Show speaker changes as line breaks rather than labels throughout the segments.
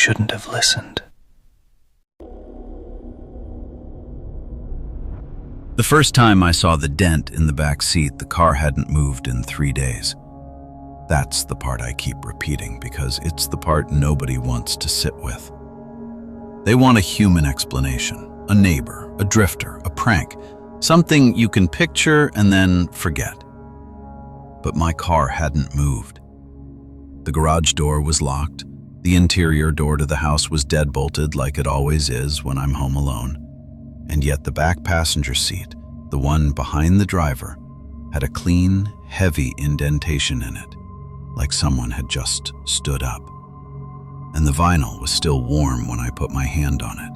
shouldn't have listened.
The first time I saw the dent in the back seat, the car hadn't moved in 3 days. That's the part I keep repeating because it's the part nobody wants to sit with. They want a human explanation, a neighbor, a drifter, a prank, something you can picture and then forget. But my car hadn't moved. The garage door was locked. The interior door to the house was deadbolted like it always is when I'm home alone. And yet the back passenger seat, the one behind the driver, had a clean, heavy indentation in it, like someone had just stood up. And the vinyl was still warm when I put my hand on it.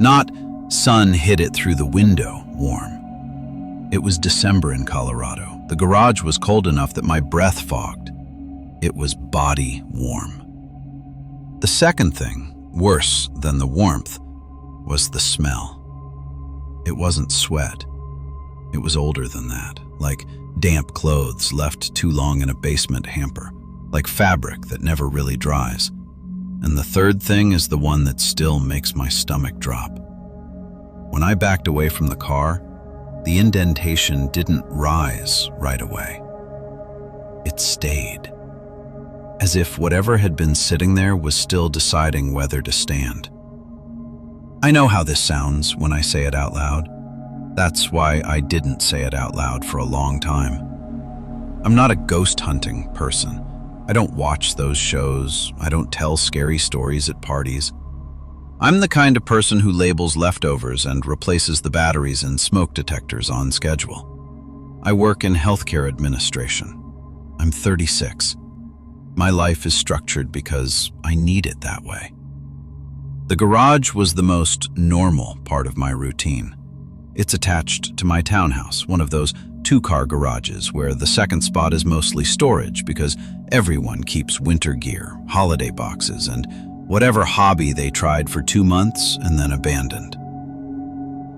Not sun hit it through the window warm. It was December in Colorado. The garage was cold enough that my breath fogged. It was body warm. The second thing, worse than the warmth, was the smell. It wasn't sweat. It was older than that, like damp clothes left too long in a basement hamper, like fabric that never really dries. And the third thing is the one that still makes my stomach drop. When I backed away from the car, the indentation didn't rise right away. It stayed, as if whatever had been sitting there was still deciding whether to stand. I know how this sounds when I say it out loud. That's why I didn't say it out loud for a long time. I'm not a ghost hunting person. I don't watch those shows. I don't tell scary stories at parties. I'm the kind of person who labels leftovers and replaces the batteries in smoke detectors on schedule. I work in healthcare administration. I'm 36. My life is structured because I need it that way. The garage was the most normal part of my routine. It's attached to my townhouse, one of those two-car garages where the second spot is mostly storage because everyone keeps winter gear, holiday boxes, and whatever hobby they tried for 2 months and then abandoned.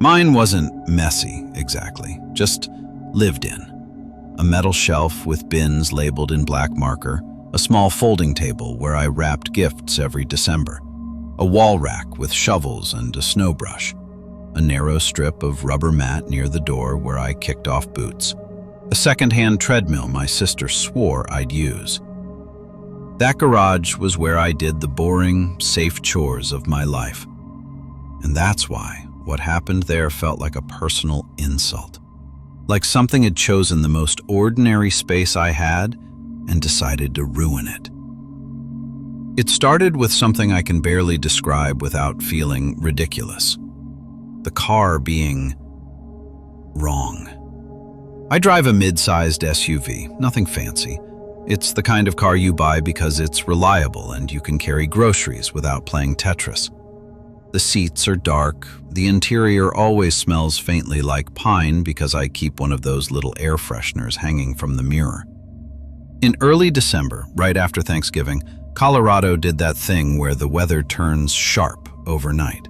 Mine wasn't messy, exactly, just lived in. A metal shelf with bins labeled in black marker, a small folding table where I wrapped gifts every December, a wall rack with shovels and a snow brush, a narrow strip of rubber mat near the door where I kicked off boots, a second-hand treadmill my sister swore I'd use. That garage was where I did the boring, safe chores of my life. And that's why what happened there felt like a personal insult. Like something had chosen the most ordinary space I had and decided to ruin it. It started with something I can barely describe without feeling ridiculous. The car being wrong. I drive a mid-sized SUV, nothing fancy. It's the kind of car you buy because it's reliable and you can carry groceries without playing Tetris. The seats are dark. The interior always smells faintly like pine because I keep one of those little air fresheners hanging from the mirror. In early December, right after Thanksgiving, Colorado did that thing where the weather turns sharp overnight.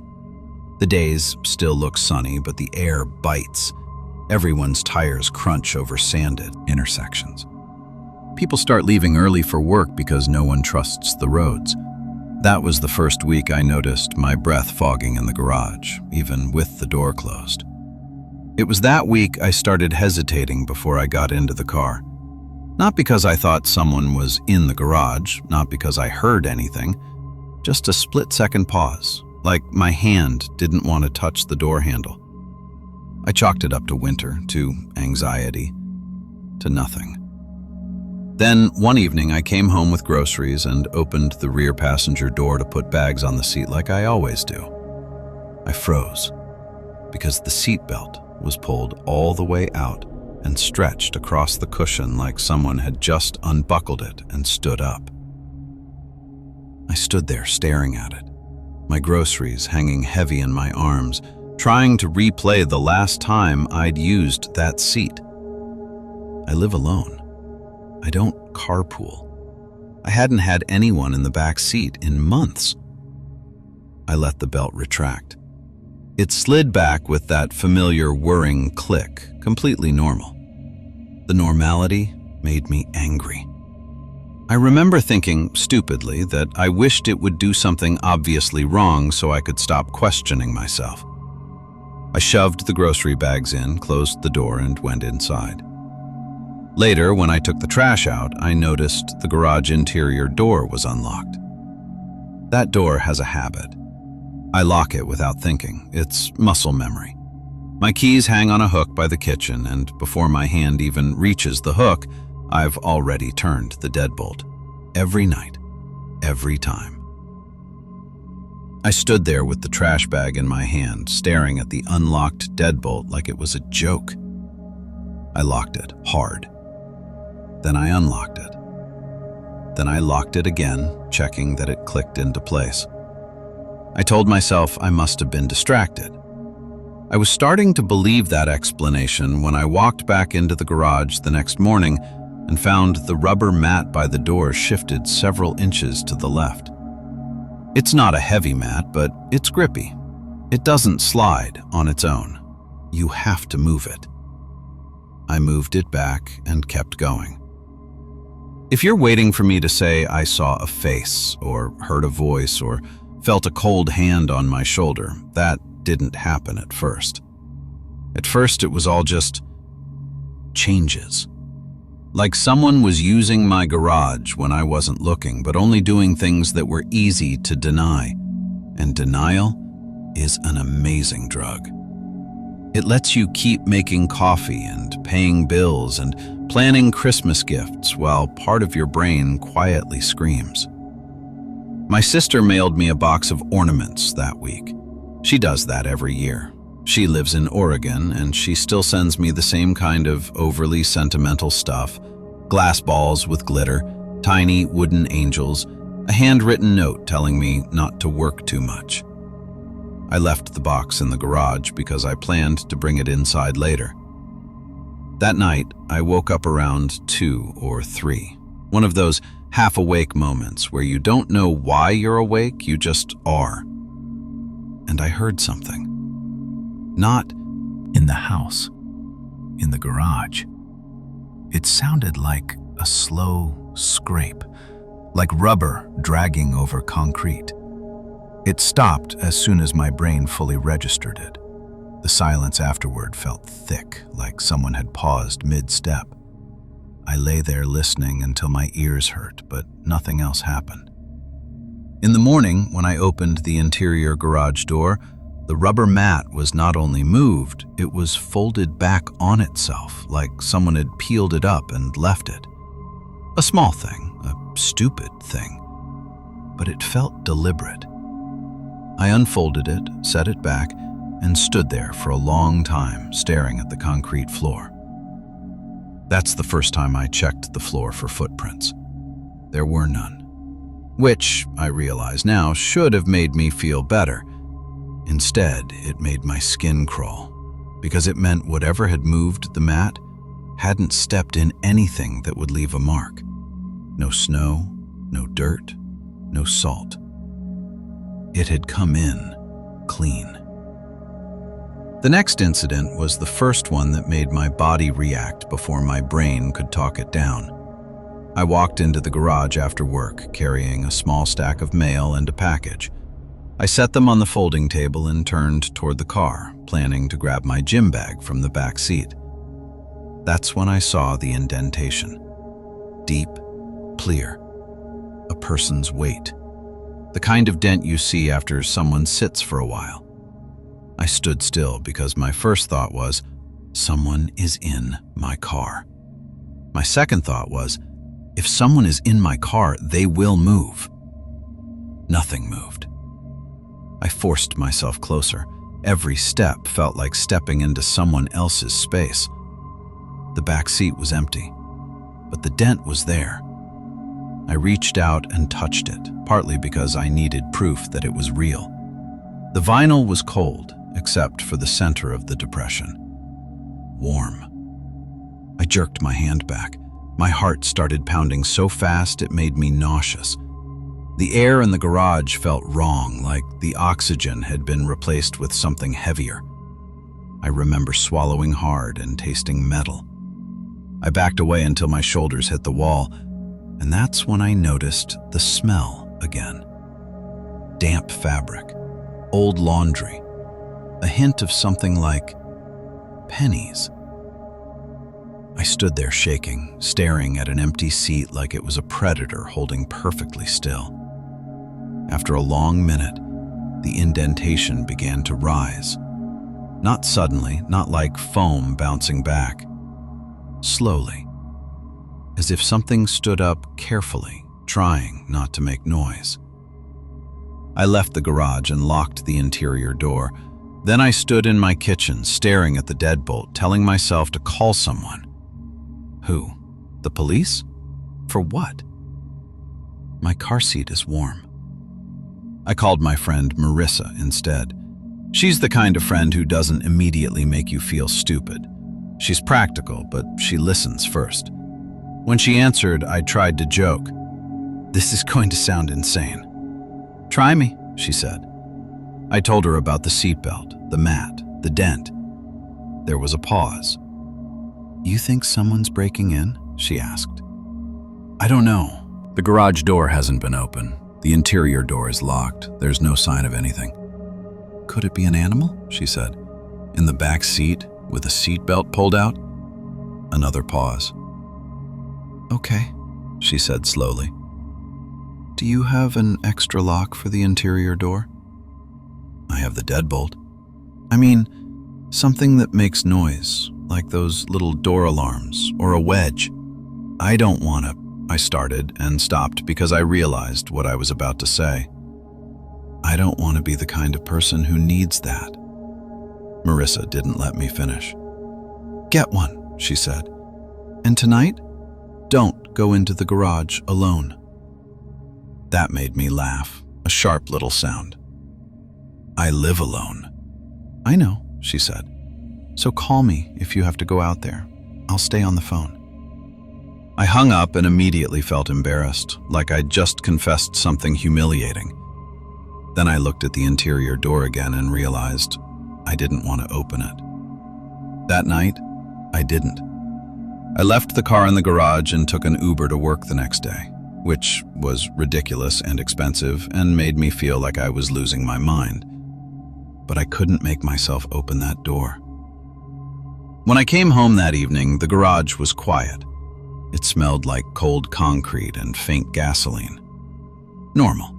The days still look sunny, but the air bites. Everyone's tires crunch over sanded intersections. People start leaving early for work because no one trusts the roads. That was the first week I noticed my breath fogging in the garage, even with the door closed. It was that week I started hesitating before I got into the car. Not because I thought someone was in the garage, not because I heard anything, just a split-second pause, like my hand didn't want to touch the door handle. I chalked it up to winter, to anxiety, to nothing. Then, one evening, I came home with groceries and opened the rear passenger door to put bags on the seat like I always do. I froze, because the seatbelt was pulled all the way out and stretched across the cushion like someone had just unbuckled it and stood up. I stood there staring at it, my groceries hanging heavy in my arms, trying to replay the last time I'd used that seat. I live alone. I don't carpool. I hadn't had anyone in the back seat in months. I let the belt retract. It slid back with that familiar whirring click, completely normal. The normality made me angry. I remember thinking, stupidly, that I wished it would do something obviously wrong so I could stop questioning myself. I shoved the grocery bags in, closed the door, and went inside. Later, when I took the trash out, I noticed the garage interior door was unlocked. That door has a habit. I lock it without thinking. It's muscle memory. My keys hang on a hook by the kitchen, and before my hand even reaches the hook, I've already turned the deadbolt. Every night. Every time. I stood there with the trash bag in my hand, staring at the unlocked deadbolt like it was a joke. I locked it hard. Then I unlocked it. Then I locked it again, checking that it clicked into place. I told myself I must have been distracted. I was starting to believe that explanation when I walked back into the garage the next morning and found the rubber mat by the door shifted several inches to the left. It's not a heavy mat, but it's grippy. It doesn't slide on its own. You have to move it. I moved it back and kept going. If you're waiting for me to say I saw a face, or heard a voice, or felt a cold hand on my shoulder, that didn't happen at first. At first, it was all just changes. Like someone was using my garage when I wasn't looking, but only doing things that were easy to deny. And denial is an amazing drug. It lets you keep making coffee and paying bills and planning Christmas gifts while part of your brain quietly screams. My sister mailed me a box of ornaments that week. She does that every year. She lives in Oregon, and she still sends me the same kind of overly sentimental stuff: glass balls with glitter, tiny wooden angels, a handwritten note telling me not to work too much. I left the box in the garage because I planned to bring it inside later. That night, I woke up around 2 or 3, one of those half-awake moments where you don't know why you're awake, you just are. And I heard something. Not in the house, in the garage. It sounded like a slow scrape, like rubber dragging over concrete. It stopped as soon as my brain fully registered it. The silence afterward felt thick, like someone had paused mid-step. I lay there listening until my ears hurt, but nothing else happened. In the morning, when I opened the interior garage door, the rubber mat was not only moved, it was folded back on itself, like someone had peeled it up and left it. A small thing, a stupid thing, but it felt deliberate. I unfolded it, set it back, and stood there for a long time, staring at the concrete floor. That's the first time I checked the floor for footprints. There were none, which, I realize now, should have made me feel better. Instead, it made my skin crawl, because it meant whatever had moved the mat hadn't stepped in anything that would leave a mark. No snow, no dirt, no salt. It had come in clean. The next incident was the first one that made my body react before my brain could talk it down. I walked into the garage after work, carrying a small stack of mail and a package. I set them on the folding table and turned toward the car, planning to grab my gym bag from the back seat. That's when I saw the indentation. Deep, clear. A person's weight. The kind of dent you see after someone sits for a while. I stood still because my first thought was, someone is in my car. My second thought was, if someone is in my car, they will move. Nothing moved. I forced myself closer. Every step felt like stepping into someone else's space. The back seat was empty, but the dent was there. I reached out and touched it, partly because I needed proof that it was real. The vinyl was cold, except for the center of the depression. Warm. I jerked my hand back. My heart started pounding so fast it made me nauseous. The air in the garage felt wrong, like the oxygen had been replaced with something heavier. I remember swallowing hard and tasting metal. I backed away until my shoulders hit the wall. And that's when I noticed the smell again. Damp fabric, old laundry, a hint of something like pennies. I stood there shaking, staring at an empty seat like it was a predator holding perfectly still. After a long minute, the indentation began to rise. Not suddenly, not like foam bouncing back. Slowly, as if something stood up carefully, trying not to make noise. I left the garage and locked the interior door. Then I stood in my kitchen, staring at the deadbolt, telling myself to call someone. Who? The police? For what? My car seat is warm. I called my friend Marissa instead. She's the kind of friend who doesn't immediately make you feel stupid. She's practical, but she listens first. When she answered, I tried to joke. This is going to sound insane. Try me, she said. I told her about the seatbelt, the mat, the dent. There was a pause. You think someone's breaking in? She asked. I don't know. The garage door hasn't been open. The interior door is locked. There's no sign of anything. Could it be an animal? She said. In the back seat, with a seatbelt pulled out? Another pause. Okay, she said slowly. Do you have an extra lock for the interior door? I have the deadbolt. I mean, something that makes noise, like those little door alarms, or a wedge. I don't want to, I started and stopped because I realized what I was about to say. I don't want to be the kind of person who needs that. Marissa didn't let me finish. Get one, she said. And tonight, don't go into the garage alone. That made me laugh, a sharp little sound. I live alone. I know, she said. So call me if you have to go out there. I'll stay on the phone. I hung up and immediately felt embarrassed, like I'd just confessed something humiliating. Then I looked at the interior door again and realized I didn't want to open it. That night, I didn't. I left the car in the garage and took an Uber to work the next day, which was ridiculous and expensive and made me feel like I was losing my mind. But I couldn't make myself open that door. When I came home that evening, the garage was quiet. It smelled like cold concrete and faint gasoline. Normal.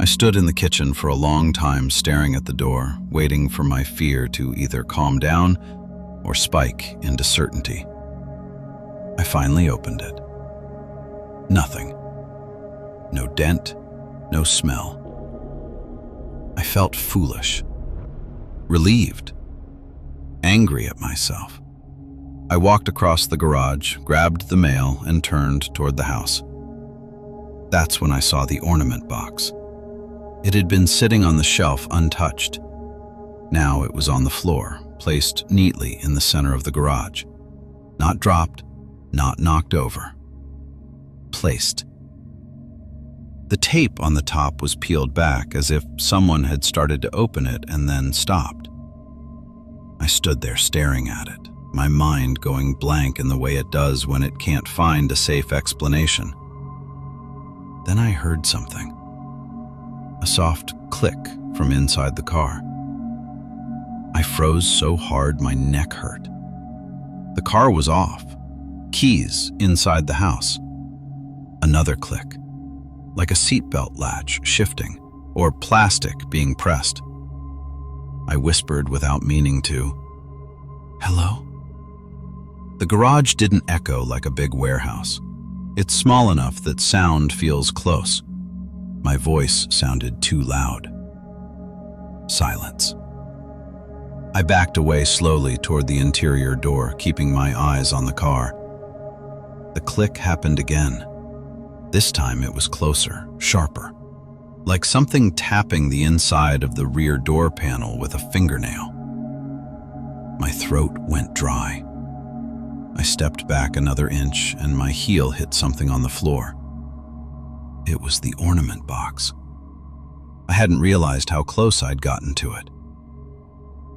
I stood in the kitchen for a long time staring at the door, waiting for my fear to either calm down or spike into certainty. I finally opened it. Nothing. No dent, no smell. I felt foolish, relieved, angry at myself. I walked across the garage, grabbed the mail, and turned toward the house. That's when I saw the ornament box. It had been sitting on the shelf untouched. Now it was on the floor, placed neatly in the center of the garage. Not dropped, not knocked over. Placed. The tape on the top was peeled back as if someone had started to open it and then stopped. I stood there staring at it, my mind going blank in the way it does when it can't find a safe explanation. Then I heard something. A soft click from inside the car. I froze so hard my neck hurt. The car was off. Keys inside the house. Another click, like a seatbelt latch shifting, or plastic being pressed. I whispered without meaning to, "Hello?" The garage didn't echo like a big warehouse. It's small enough that sound feels close. My voice sounded too loud. Silence. I backed away slowly toward the interior door, keeping my eyes on the car. The click happened again. This time it was closer, sharper, like something tapping the inside of the rear door panel with a fingernail. My throat went dry. I stepped back another inch and my heel hit something on the floor. It was the ornament box. I hadn't realized how close I'd gotten to it.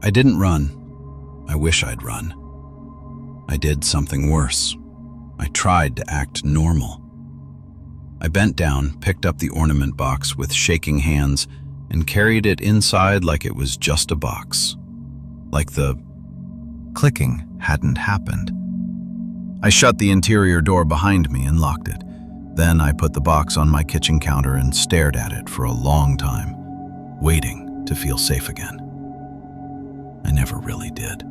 I didn't run. I wish I'd run. I did something worse. I tried to act normal. I bent down, picked up the ornament box with shaking hands, and carried it inside like it was just a box. Like the clicking hadn't happened. I shut the interior door behind me and locked it. Then I put the box on my kitchen counter and stared at it for a long time, waiting to feel safe again. I never really did.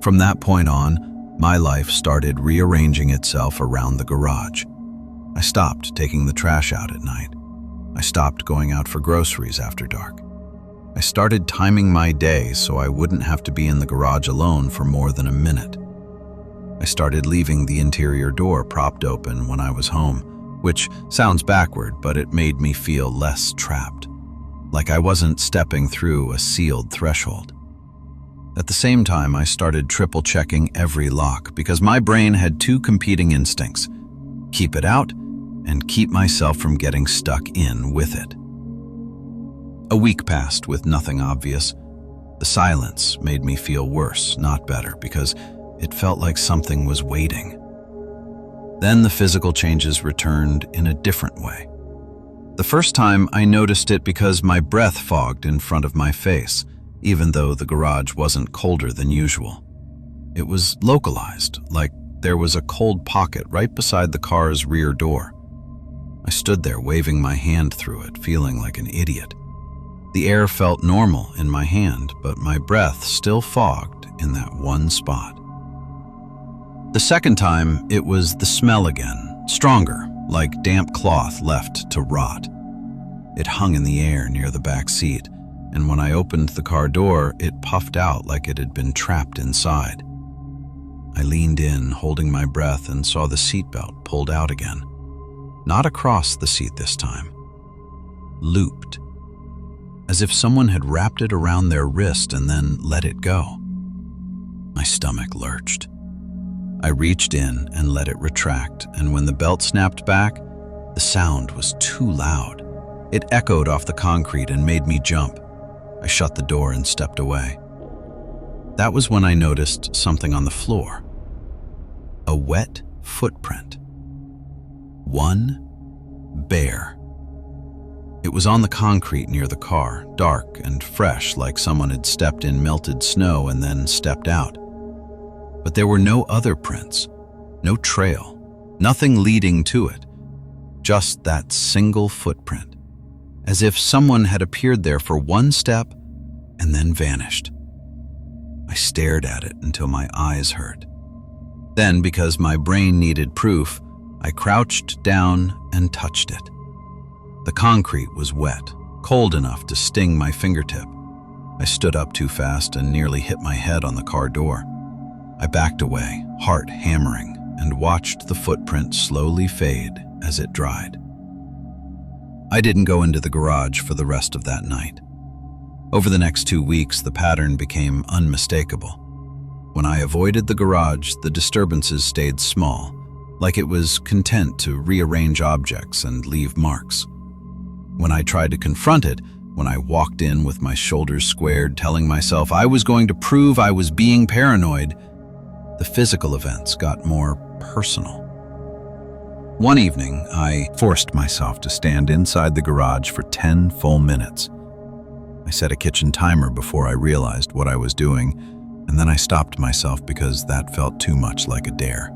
From that point on, my life started rearranging itself around the garage. I stopped taking the trash out at night. I stopped going out for groceries after dark. I started timing my day so I wouldn't have to be in the garage alone for more than a minute. I started leaving the interior door propped open when I was home, which sounds backward, but it made me feel less trapped, like I wasn't stepping through a sealed threshold. At the same time, I started triple-checking every lock because my brain had two competing instincts: keep it out and keep myself from getting stuck in with it. A week passed with nothing obvious. The silence made me feel worse, not better, because it felt like something was waiting. Then the physical changes returned in a different way. The first time I noticed it because my breath fogged in front of my face, even though the garage wasn't colder than usual. It was localized, like there was a cold pocket right beside the car's rear door. I stood there waving my hand through it, feeling like an idiot. The air felt normal in my hand, but my breath still fogged in that one spot. The second time, it was the smell again, stronger, like damp cloth left to rot. It hung in the air near the back seat, and when I opened the car door, it puffed out like it had been trapped inside. I leaned in, holding my breath, and saw the seatbelt pulled out again. Not across the seat this time. Looped. As if someone had wrapped it around their wrist and then let it go. My stomach lurched. I reached in and let it retract, and when the belt snapped back, the sound was too loud. It echoed off the concrete and made me jump. I shut the door and stepped away. That was when I noticed something on the floor. A wet footprint. One bare. It was on the concrete near the car, dark and fresh, like someone had stepped in melted snow and then stepped out. But there were no other prints, no trail, nothing leading to it, just that single footprint, as if someone had appeared there for one step and then vanished. I stared at it until my eyes hurt. Then, because my brain needed proof, I crouched down and touched it. The concrete was wet, cold enough to sting my fingertip. I stood up too fast and nearly hit my head on the car door. I backed away, heart hammering, and watched the footprint slowly fade as it dried. I didn't go into the garage for the rest of that night. Over the next 2 weeks, the pattern became unmistakable. When I avoided the garage, the disturbances stayed small, like it was content to rearrange objects and leave marks. When I tried to confront it, when I walked in with my shoulders squared, telling myself I was going to prove I was being paranoid, the physical events got more personal. One evening, I forced myself to stand inside the garage for 10 full minutes. I set a kitchen timer before I realized what I was doing, and then I stopped myself because that felt too much like a dare.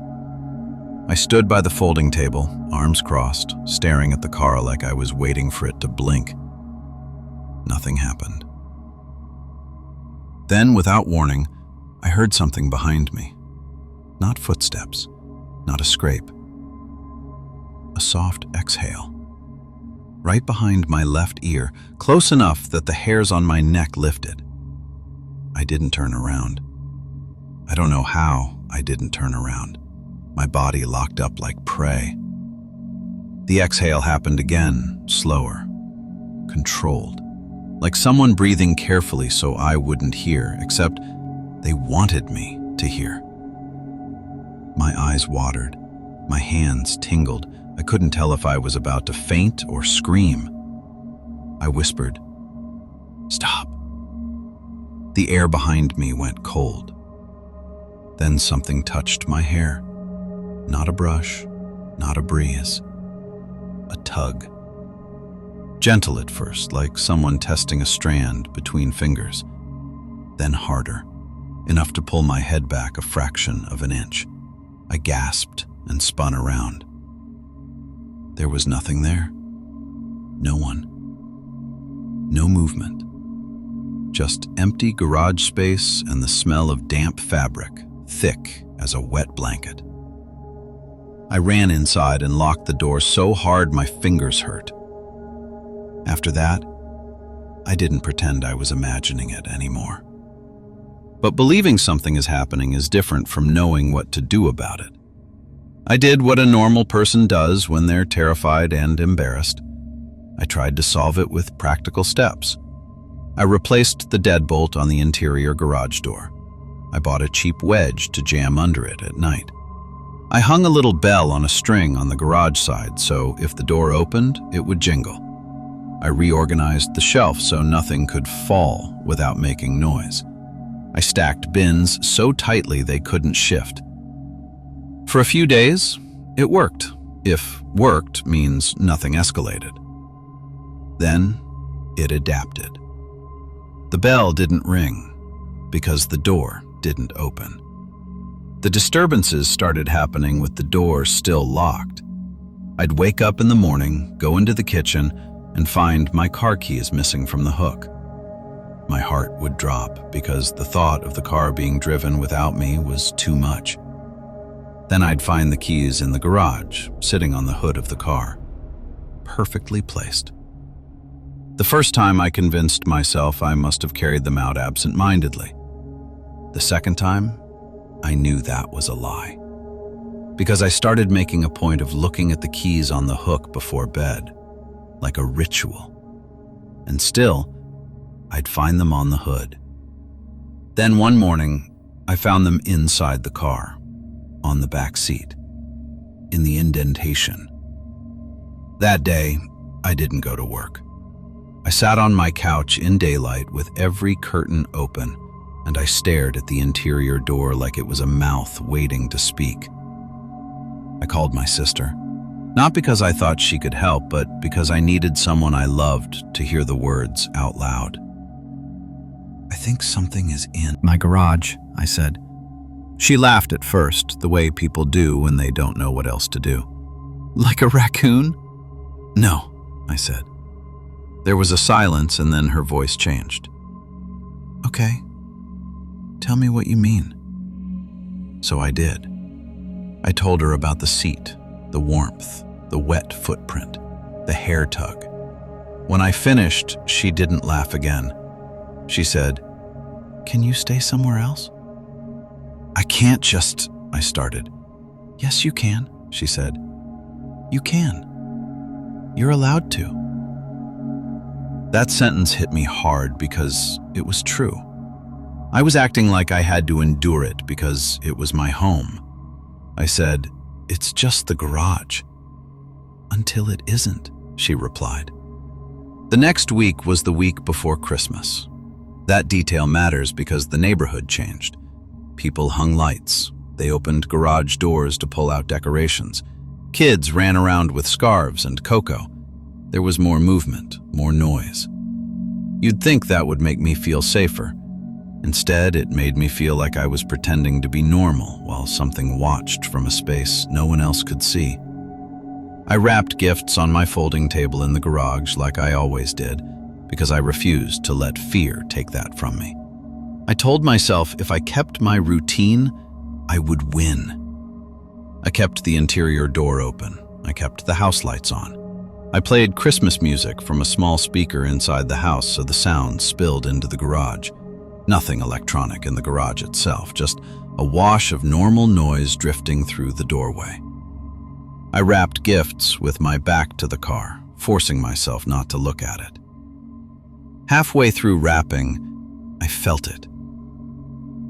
I stood by the folding table, arms crossed, staring at the car like I was waiting for it to blink. Nothing happened. Then, without warning, I heard something behind me. Not footsteps, not a scrape. A soft exhale. Right behind my left ear, close enough that the hairs on my neck lifted. I didn't turn around. I don't know how I didn't turn around. My body locked up like prey. The exhale happened again, slower, controlled, like someone breathing carefully so I wouldn't hear, except they wanted me to hear. My eyes watered, my hands tingled. I couldn't tell if I was about to faint or scream. I whispered, "Stop." The air behind me went cold. Then something touched my hair. Not a brush, not a breeze. A tug. Gentle at first, like someone testing a strand between fingers. Then harder, enough to pull my head back a fraction of an inch. I gasped and spun around. There was nothing there. No one. No movement. Just empty garage space and the smell of damp fabric, thick as a wet blanket. I ran inside and locked the door so hard my fingers hurt. After that, I didn't pretend I was imagining it anymore. But believing something is happening is different from knowing what to do about it. I did what a normal person does when they're terrified and embarrassed. I tried to solve it with practical steps. I replaced the deadbolt on the interior garage door. I bought a cheap wedge to jam under it at night. I hung a little bell on a string on the garage side so if the door opened, it would jingle. I reorganized the shelf so nothing could fall without making noise. I stacked bins so tightly they couldn't shift. For a few days, it worked, if worked means nothing escalated. Then, it adapted. The bell didn't ring because the door didn't open. The disturbances started happening with the door still locked. I'd wake up in the morning, go into the kitchen, and find my car keys missing from the hook. My heart would drop because the thought of the car being driven without me was too much. Then I'd find the keys in the garage, sitting on the hood of the car, perfectly placed. The first time I convinced myself I must have carried them out absent-mindedly. The second time, I knew that was a lie. Because I started making a point of looking at the keys on the hook before bed, like a ritual. And still, I'd find them on the hood. Then one morning, I found them inside the car, on the back seat, in the indentation. That day, I didn't go to work. I sat on my couch in daylight with every curtain open, and I stared at the interior door like it was a mouth waiting to speak. I called my sister, not because I thought she could help, but because I needed someone I loved to hear the words out loud. I think something is in my garage, I said. She laughed at first, the way people do when they don't know what else to do. Like a raccoon? No, I said. There was a silence and then her voice changed. Okay, tell me what you mean. So I did. I told her about the seat, the warmth, the wet footprint, the hair tug. When I finished, she didn't laugh again. She said, "Can you stay somewhere else?" "I can't just," I started. "Yes, you can," she said. "You can. You're allowed to." That sentence hit me hard because it was true. I was acting like I had to endure it because it was my home. I said, "It's just the garage." "Until it isn't," she replied. The next week was the week before Christmas. That detail matters because the neighborhood changed. People hung lights. They opened garage doors to pull out decorations. Kids ran around with scarves and cocoa. There was more movement, more noise. You'd think that would make me feel safer. Instead, it made me feel like I was pretending to be normal while something watched from a space no one else could see. I wrapped gifts on my folding table in the garage like I always did, because I refused to let fear take that from me. I told myself if I kept my routine, I would win. I kept the interior door open. I kept the house lights on. I played Christmas music from a small speaker inside the house so the sound spilled into the garage. Nothing electronic in the garage itself, just a wash of normal noise drifting through the doorway. I wrapped gifts with my back to the car, forcing myself not to look at it. Halfway through wrapping, I felt it.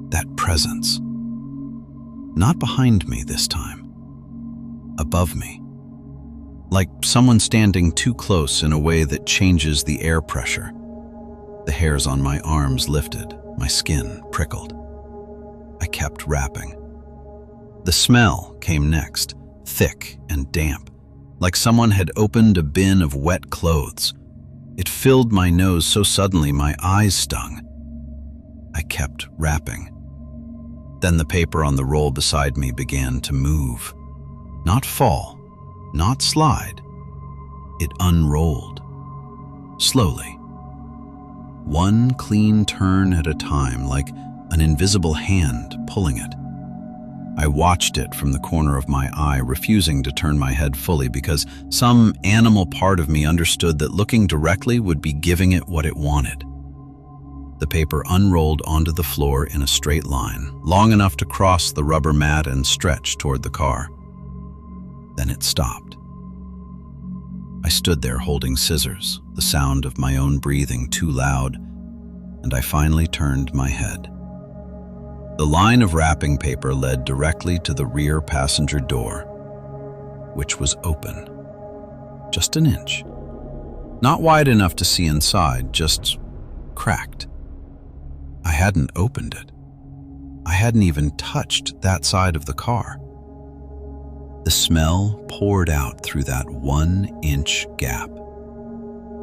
That presence. Not behind me this time. Above me. Like someone standing too close in a way that changes the air pressure. The hairs on my arms lifted, my skin prickled. I kept wrapping. The smell came next, thick and damp, like someone had opened a bin of wet clothes. It filled my nose so suddenly my eyes stung. I kept wrapping. Then the paper on the roll beside me began to move. Not fall, not slide. It unrolled. Slowly. One clean turn at a time, like an invisible hand pulling it. I watched it from the corner of my eye, refusing to turn my head fully because some animal part of me understood that looking directly would be giving it what it wanted. The paper unrolled onto the floor in a straight line, long enough to cross the rubber mat and stretch toward the car. Then it stopped. I stood there holding scissors, the sound of my own breathing too loud, and I finally turned my head. The line of wrapping paper led directly to the rear passenger door, which was open. Just an inch. Not wide enough to see inside, just cracked. I hadn't opened it. I hadn't even touched that side of the car. The smell poured out through that 1-inch gap.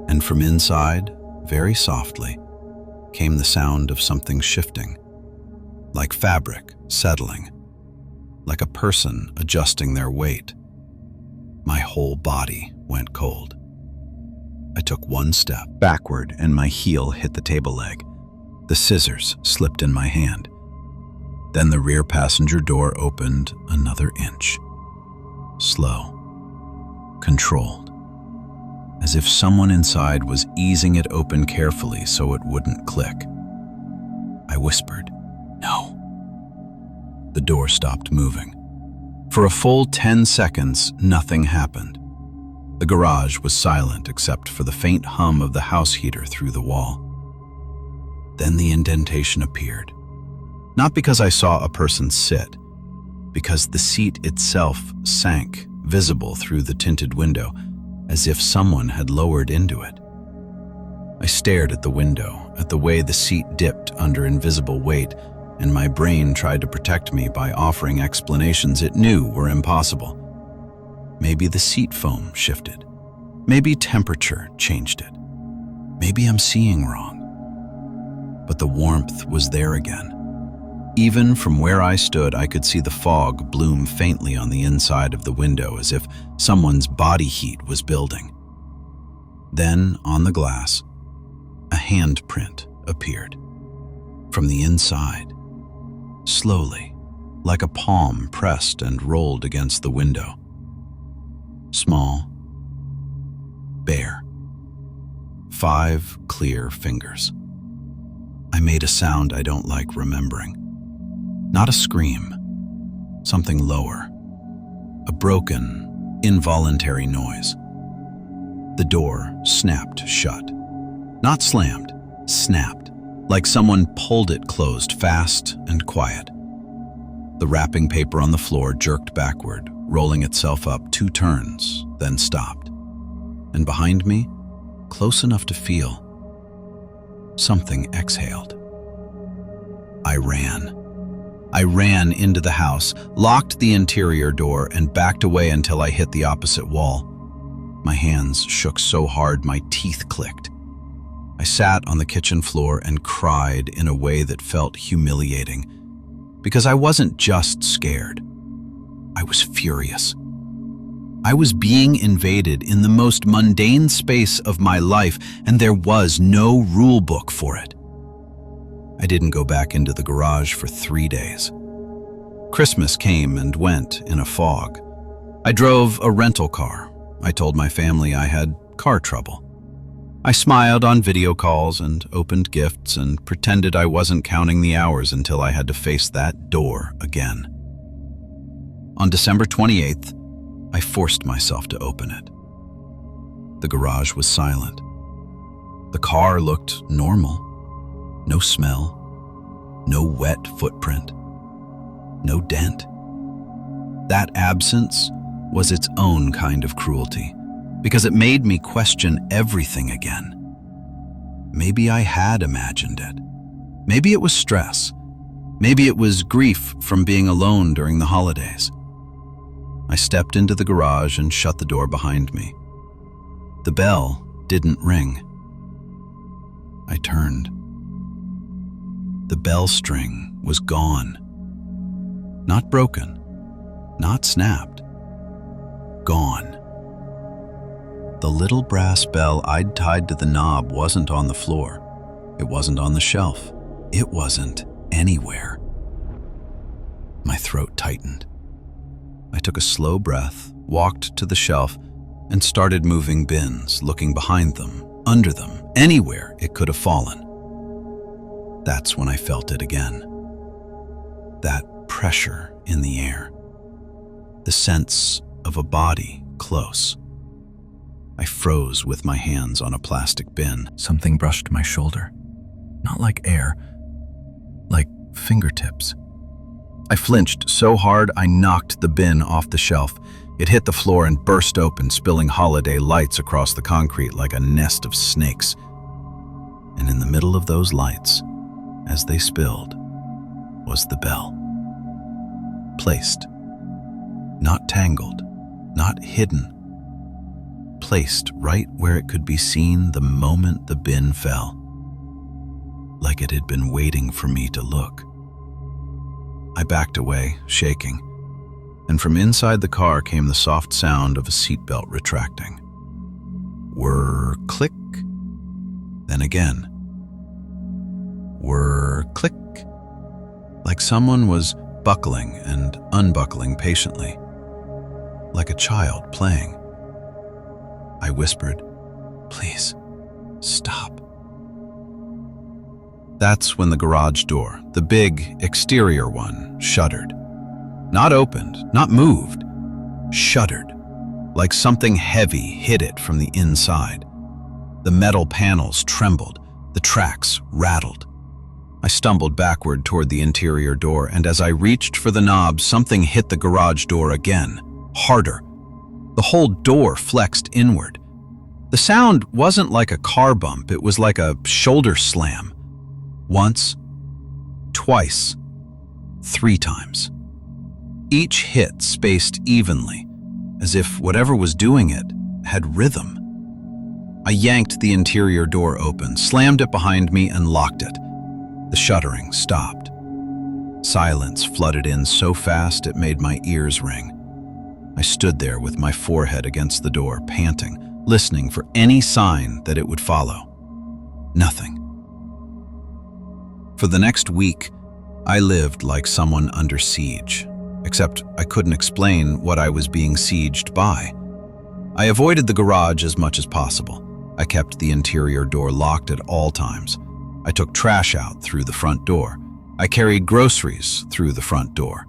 And from inside, very softly, came the sound of something shifting. Like fabric settling, like a person adjusting their weight. My whole body went cold. I took one step backward and my heel hit the table leg. The scissors slipped in my hand. Then the rear passenger door opened another inch. Slow, controlled, as if someone inside was easing it open carefully so it wouldn't click. I whispered, "No." The door stopped moving. For a full 10 seconds, nothing happened. The garage was silent except for the faint hum of the house heater through the wall. Then the indentation appeared. Not because I saw a person sit, because the seat itself sank, visible through the tinted window, as if someone had lowered into it. I stared at the window, at the way the seat dipped under invisible weight, and my brain tried to protect me by offering explanations it knew were impossible. Maybe the seat foam shifted. Maybe temperature changed it. Maybe I'm seeing wrong. But the warmth was there again. Even from where I stood, I could see the fog bloom faintly on the inside of the window, as if someone's body heat was building. Then, on the glass, a handprint appeared. From the inside, slowly, like a palm pressed and rolled against the window. Small, bare, 5 clear fingers. I made a sound I don't like remembering. Not a scream, something lower, a broken, involuntary noise. The door snapped shut. Not slammed, snapped, like someone pulled it closed fast and quiet. The wrapping paper on the floor jerked backward, rolling itself up 2 turns, then stopped. And behind me, close enough to feel, something exhaled. I ran. I ran into the house, locked the interior door, and backed away until I hit the opposite wall. My hands shook so hard my teeth clicked. I sat on the kitchen floor and cried in a way that felt humiliating, because I wasn't just scared. I was furious. I was being invaded in the most mundane space of my life, and there was no rule book for it. I didn't go back into the garage for 3 days. Christmas came and went in a fog. I drove a rental car. I told my family I had car trouble. I smiled on video calls and opened gifts and pretended I wasn't counting the hours until I had to face that door again. On December 28th, I forced myself to open it. The garage was silent. The car looked normal. No smell, no wet footprint, no dent. That absence was its own kind of cruelty, because it made me question everything again. Maybe I had imagined it. Maybe it was stress. Maybe it was grief from being alone during the holidays. I stepped into the garage and shut the door behind me. The bell didn't ring. I turned. The bell string was gone. Not broken, not snapped. Gone. The little brass bell I'd tied to the knob wasn't on the floor. It wasn't on the shelf. It wasn't anywhere. My throat tightened. I took a slow breath, walked to the shelf, and started moving bins, looking behind them, under them, anywhere it could have fallen. That's when I felt it again. That pressure in the air. The sense of a body close. I froze with my hands on a plastic bin. Something brushed my shoulder. Not like air, like fingertips. I flinched so hard I knocked the bin off the shelf. It hit the floor and burst open, spilling holiday lights across the concrete like a nest of snakes. And in the middle of those lights, as they spilled, was the bell. Placed. Not tangled, not hidden. Placed right where it could be seen the moment the bin fell. Like it had been waiting for me to look. I backed away, shaking, and from inside the car came the soft sound of a seatbelt retracting. Whir, click, then again. Whir, click, like someone was buckling and unbuckling patiently, like a child playing. I whispered, "Please, stop." That's when the garage door, the big exterior one, shuddered. Not opened, not moved, shuddered, like something heavy hit it from the inside. The metal panels trembled, the tracks rattled. I stumbled backward toward the interior door, and as I reached for the knob, something hit the garage door again, harder. The whole door flexed inward. The sound wasn't like a car bump, it was like a shoulder slam. Once, twice, 3 times. Each hit spaced evenly, as if whatever was doing it had rhythm. I yanked the interior door open, slammed it behind me, and locked it. The shuddering stopped. Silence flooded in so fast it made my ears ring. I stood there with my forehead against the door, panting, listening for any sign that it would follow. Nothing. For the next week, I lived like someone under siege, except I couldn't explain what I was being sieged by. I avoided the garage as much as possible. I kept the interior door locked at all times. I took trash out through the front door. I carried groceries through the front door.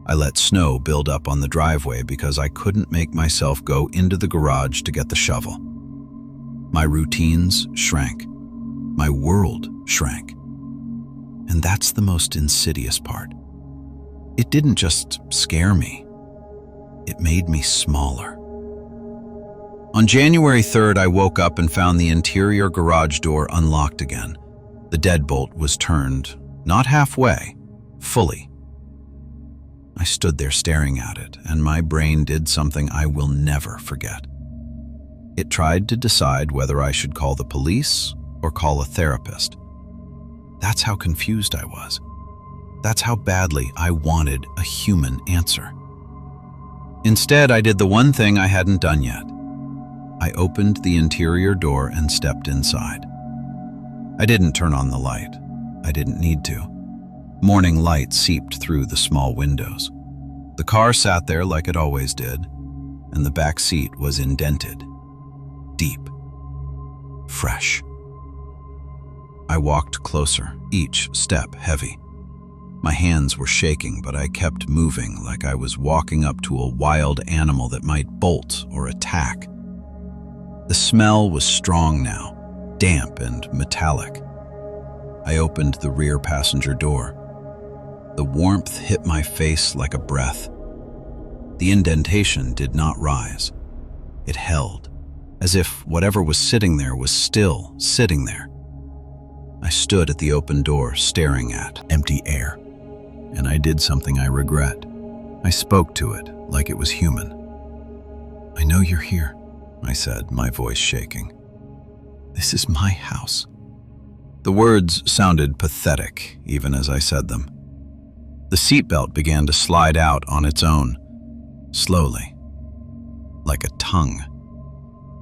I let snow build up on the driveway because I couldn't make myself go into the garage to get the shovel. My routines shrank. My world shrank. And that's the most insidious part. It didn't just scare me. It made me smaller. On January 3rd, I woke up and found the interior garage door unlocked again. The deadbolt was turned, not halfway, fully. I stood there staring at it, and my brain did something I will never forget. It tried to decide whether I should call the police or call a therapist. That's how confused I was. That's how badly I wanted a human answer. Instead, I did the one thing I hadn't done yet. I opened the interior door and stepped inside. I didn't turn on the light. I didn't need to. Morning light seeped through the small windows. The car sat there like it always did, and the back seat was indented, deep, fresh. I walked closer, each step heavy. My hands were shaking, but I kept moving like I was walking up to a wild animal that might bolt or attack. The smell was strong now, damp and metallic. I opened the rear passenger door. The warmth hit my face like a breath. The indentation did not rise. It held, as if whatever was sitting there was still sitting there. I stood at the open door, staring at empty air. and I did something I regret. I spoke to it like it was human. "I know you're here," I said, my voice shaking. "This is my house." The words sounded pathetic even as I said them. The seatbelt began to slide out on its own, slowly, like a tongue.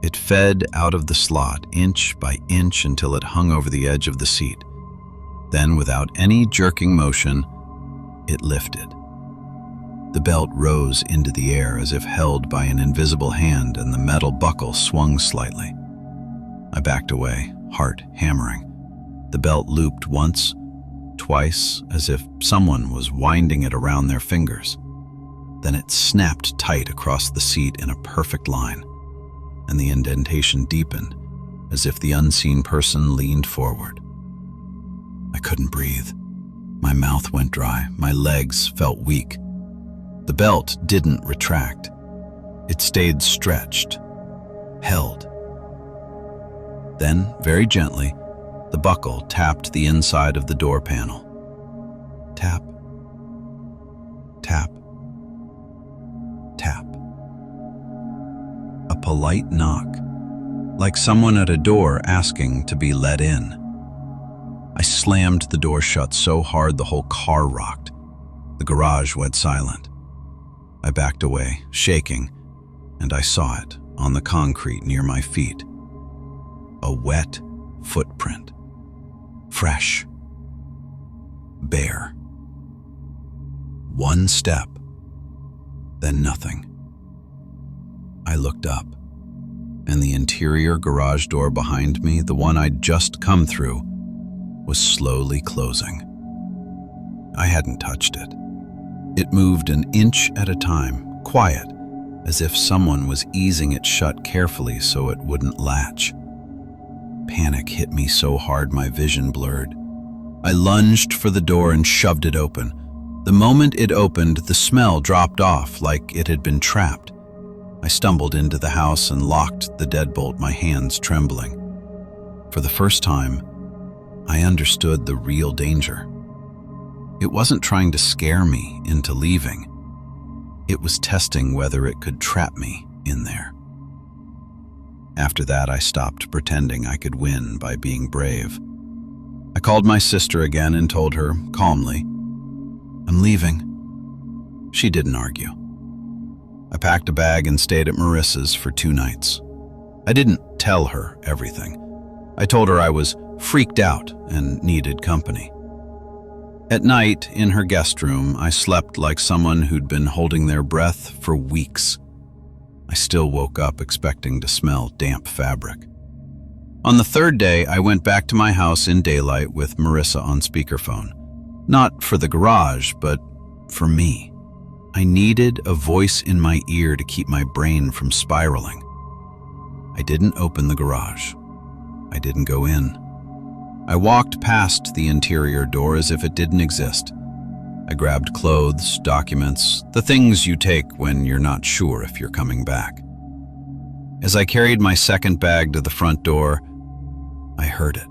It fed out of the slot inch by inch until it hung over the edge of the seat. Then, without any jerking motion, it lifted. The belt rose into the air as if held by an invisible hand, and the metal buckle swung slightly. I backed away, heart hammering. The belt looped once, twice, as if someone was winding it around their fingers. Then it snapped tight across the seat in a perfect line, and the indentation deepened, as if the unseen person leaned forward. I couldn't breathe. My mouth went dry. My legs felt weak. The belt didn't retract. It stayed stretched, held. Then, very gently, the buckle tapped the inside of the door panel. Tap, tap, tap. A polite knock, like someone at a door asking to be let in. I slammed the door shut so hard the whole car rocked. The garage went silent. I backed away, shaking, and I saw it on the concrete near my feet. A wet footprint. Fresh. Bare. One step, then nothing. I looked up, and the interior garage door behind me, the one I'd just come through, was slowly closing. I hadn't touched it. It moved an inch at a time, quiet, as if someone was easing it shut carefully so it wouldn't latch. Panic hit me so hard my vision blurred. I lunged for the door and shoved it open. The moment it opened, the smell dropped off like it had been trapped. I stumbled into the house and locked the deadbolt, my hands trembling. For the first time, I understood the real danger. It wasn't trying to scare me into leaving. It was testing whether it could trap me in there. After that, I stopped pretending I could win by being brave. I called my sister again and told her, calmly, "I'm leaving." She didn't argue. I packed a bag and stayed at Marissa's for 2 nights. I didn't tell her everything. I told her I was freaked out and needed company. At night, in her guest room, I slept like someone who'd been holding their breath for weeks. I still woke up expecting to smell damp fabric. On the 3rd day, I went back to my house in daylight with Marissa on speakerphone. Not for the garage, but for me. I needed a voice in my ear to keep my brain from spiraling. I didn't open the garage. I didn't go in. I walked past the interior door as if it didn't exist. I grabbed clothes, documents, the things you take when you're not sure if you're coming back. As I carried my second bag to the front door, I heard it.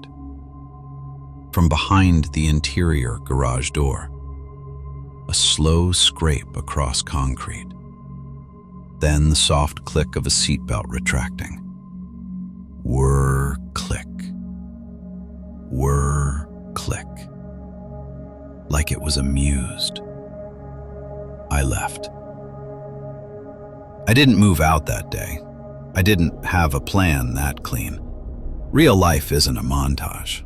From behind the interior garage door, a slow scrape across concrete. Then the soft click of a seatbelt retracting. Whir, click. Whir, click. Like it was amused. I left. I didn't move out that day. I didn't have a plan that clean. Real life isn't a montage.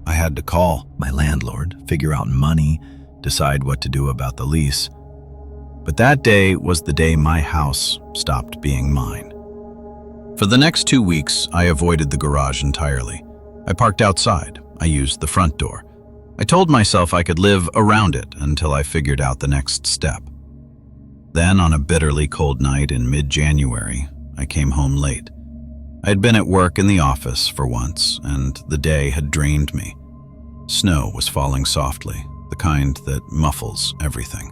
I had to call my landlord, figure out money, decide what to do about the lease. But that day was the day my house stopped being mine. For the next 2 weeks, I avoided the garage entirely. I parked outside. I used the front door. I told myself I could live around it until I figured out the next step. Then, on a bitterly cold night in mid-January, I came home late. I had been at work in the office for once, and the day had drained me. Snow was falling softly, the kind that muffles everything.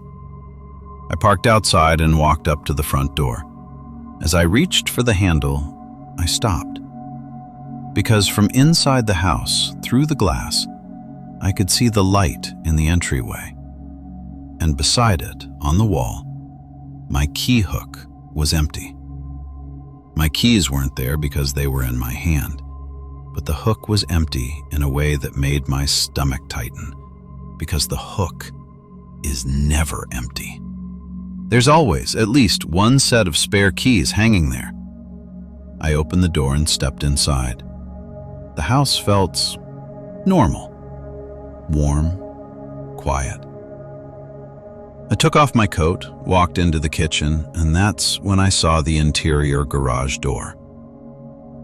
I parked outside and walked up to the front door. As I reached for the handle, I stopped. Because from inside the house, through the glass, I could see the light in the entryway. and beside it, on the wall, my key hook was empty. My keys weren't there because they were in my hand, but the hook was empty in a way that made my stomach tighten, because the hook is never empty. There's always at least one set of spare keys hanging there. I opened the door and stepped inside. The house felt normal, warm, quiet. I took off my coat, walked into the kitchen, and that's when I saw the interior garage door.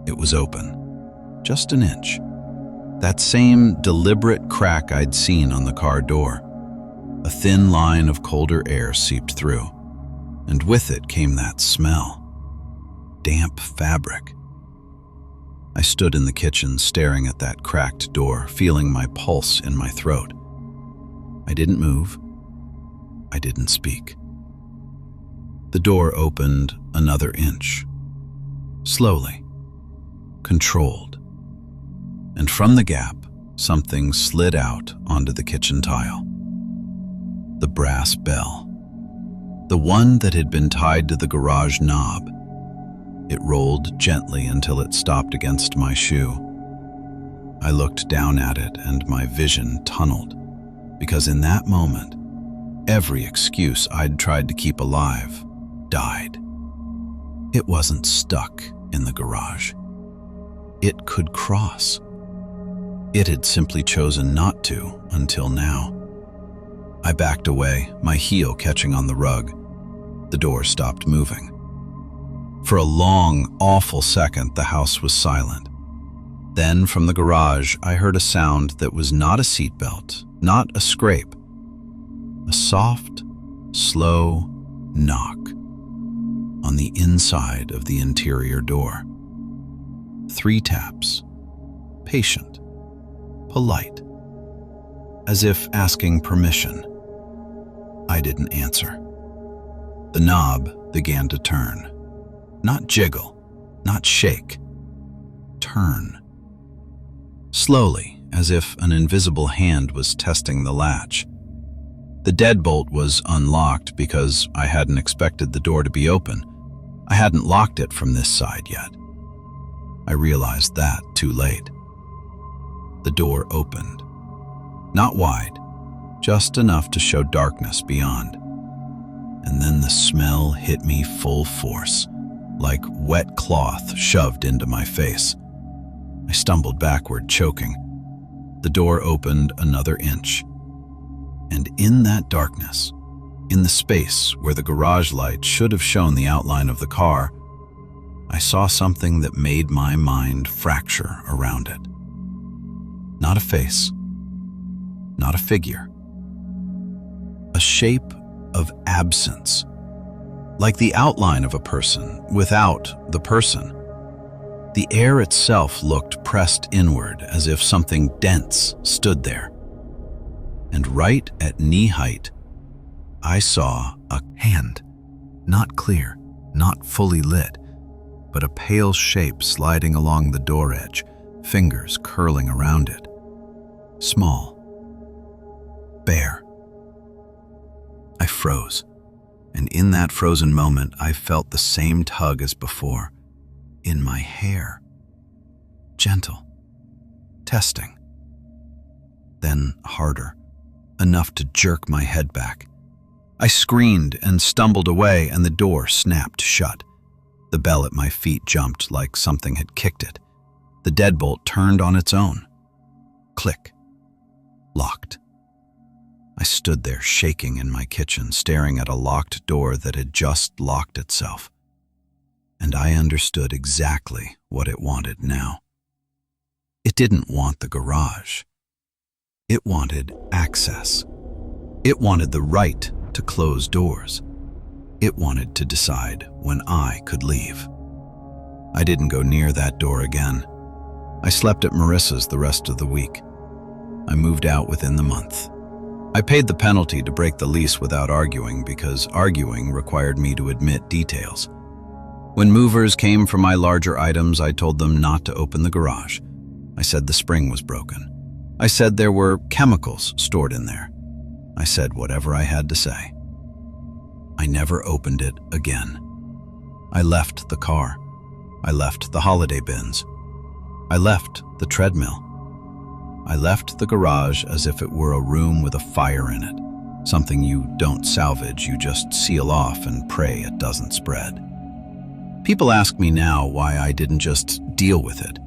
It was open, just an inch. That same deliberate crack I'd seen on the car door. A thin line of colder air seeped through, and with it came that smell. Damp fabric. I stood in the kitchen staring at that cracked door, feeling my pulse in my throat. I didn't move. I didn't speak. The door opened another inch. Slowly. Controlled. And from the gap, something slid out onto the kitchen tile. The brass bell. The one that had been tied to the garage knob. It rolled gently until it stopped against my shoe. I looked down at it and my vision tunneled, because in that moment, every excuse I'd tried to keep alive died. It wasn't stuck in the garage. It could cross. It had simply chosen not to until now. I backed away, my heel catching on the rug. The door stopped moving. For a long, awful second, the house was silent. Then, from the garage, I heard a sound that was not a seatbelt, not a scrape. A soft, slow knock on the inside of the interior door. 3 taps, patient, polite, as if asking permission. I didn't answer. The knob began to turn. Not jiggle, not shake. Turn. Slowly, as if an invisible hand was testing the latch. The deadbolt was unlocked because I hadn't expected the door to be open. I hadn't locked it from this side yet. I realized that too late. The door opened. Not wide, just enough to show darkness beyond. And then the smell hit me full force, like wet cloth shoved into my face. I stumbled backward, choking. The door opened another inch. And in that darkness, in the space where the garage light should have shown the outline of the car, I saw something that made my mind fracture around it. Not a face, not a figure. A shape of absence, like the outline of a person without the person. The air itself looked pressed inward as if something dense stood there. And right at knee height, I saw a hand, not clear, not fully lit, but a pale shape sliding along the door edge, fingers curling around it. Small. Bare. I froze, and in that frozen moment, I felt the same tug as before, in my hair. Gentle. Testing. Then harder, enough to jerk my head back. I screamed and stumbled away, and the door snapped shut. The bell at my feet jumped like something had kicked it. The deadbolt turned on its own. Click. Locked. I stood there shaking in my kitchen, staring at a locked door that had just locked itself. And I understood exactly what it wanted now. It didn't want the garage. It wanted access. It wanted the right to close doors. It wanted to decide when I could leave. I didn't go near that door again. I slept at Marissa's the rest of the week. I moved out within the month. I paid the penalty to break the lease without arguing because arguing required me to admit details. When movers came for my larger items, I told them not to open the garage. I said the spring was broken. I said there were chemicals stored in there. I said whatever I had to say. I never opened it again. I left the car. I left the holiday bins. I left the treadmill. I left the garage as if it were a room with a fire in it, something you don't salvage, you just seal off and pray it doesn't spread. People ask me now why I didn't just deal with it,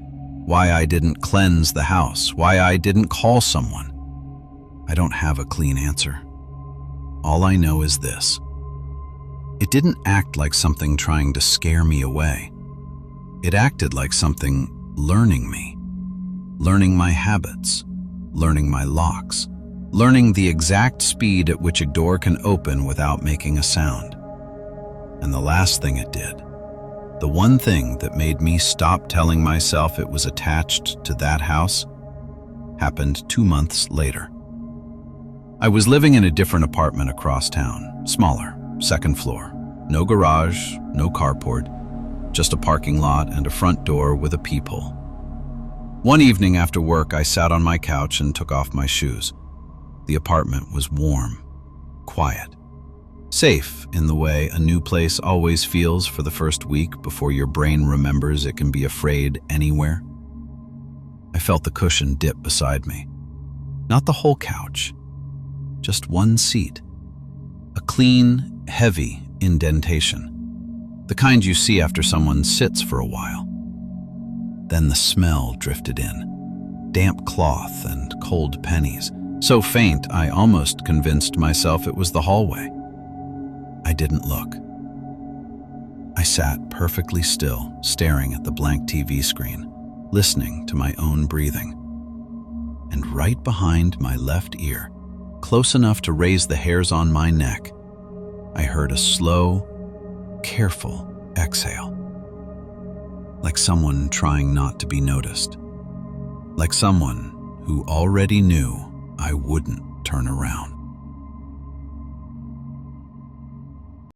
why I didn't cleanse the house, why I didn't call someone. I don't have a clean answer. All I know is this. It didn't act like something trying to scare me away. It acted like something learning me, learning my habits, learning my locks, learning the exact speed at which a door can open without making a sound. And the last thing it did, the one thing that made me stop telling myself it was attached to that house, happened 2 months later. I was living in a different apartment across town, smaller, second floor, no garage, no carport, just a parking lot and a front door with a peephole. One evening after work, I sat on my couch and took off my shoes. The apartment was warm, quiet, safe in the way a new place always feels for the first week before your brain remembers it can be afraid anywhere. I felt the cushion dip beside me. Not the whole couch, just one seat. A clean, heavy indentation. The kind you see after someone sits for a while. Then the smell drifted in. Damp cloth and cold pennies. So faint, I almost convinced myself it was the hallway. I didn't look. I sat perfectly still, staring at the blank TV screen, listening to my own breathing. And right behind my left ear, close enough to raise the hairs on my neck, I heard a slow, careful exhale. Like someone trying not to be noticed. Like someone who already knew I wouldn't turn around.